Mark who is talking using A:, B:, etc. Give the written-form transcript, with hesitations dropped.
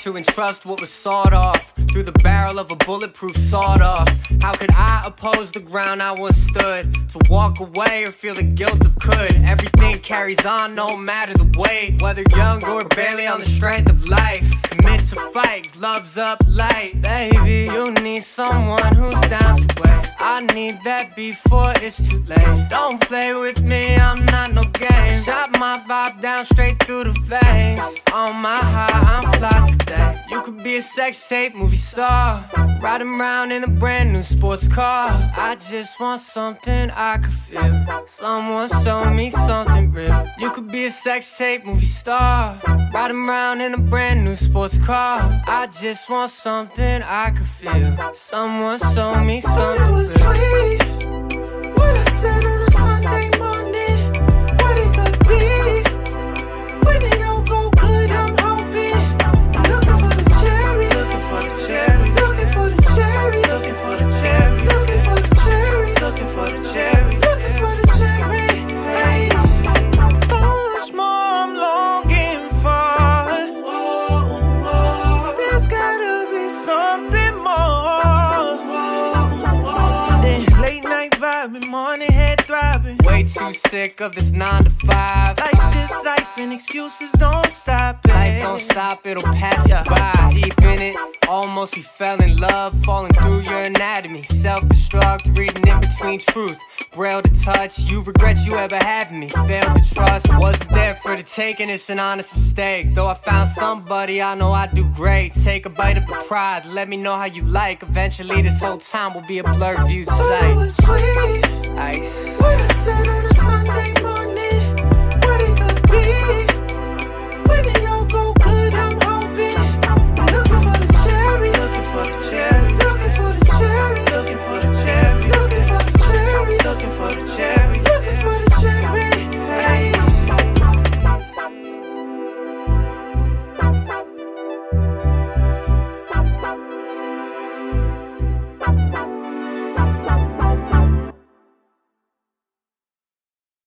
A: to entrust what was sawed off through the barrel of a bulletproof sawed-off. How could I oppose the ground I once stood? To walk away or feel the guilt of could? Everything carries on, no matter the weight. Whether young or barely on the strength of life. Commit to fight, gloves up light. Baby, you need someone who's down to play. I need that before it's too late. Don't play with me, I'm not no game. Shot my vibe down straight through the veins. On my high, I'm fly today. You could be a sex tape movie star, riding around in a brand new sports car. I just want something I could feel. Someone show me something real. You could be a sex tape movie star, riding around in a brand new sports car. I just want something I could feel. Someone show me something real. It was
B: sweet what I said on a Sunday morning. What it could be when it don't go good. I'm hoping, looking for the cherry, looking for the cherry, looking for the cherry, looking for the cherry, looking for the cherry, looking for the cherry, looking for the cherry. Hey, so much more I'm longing for. There's gotta be something more. Late night vibing, morning head throbbing.
A: Way too sick of this 9 to 5.
B: Life just life and excuses don't stop it.
A: Life don't stop, it'll pass you by. Deep in it, almost we fell in love. Falling through your anatomy, self-destruct, reading in between truth. Braille to touch, you regret you ever having me. Failed to trust, wasn't there for the taking, it's an honest mistake. Though I found somebody, I know I do great. Take a bite of the pride, let me know how you like. Eventually this whole time will be a blurred view sight.
B: It was sweet
A: ice.
B: what I said on the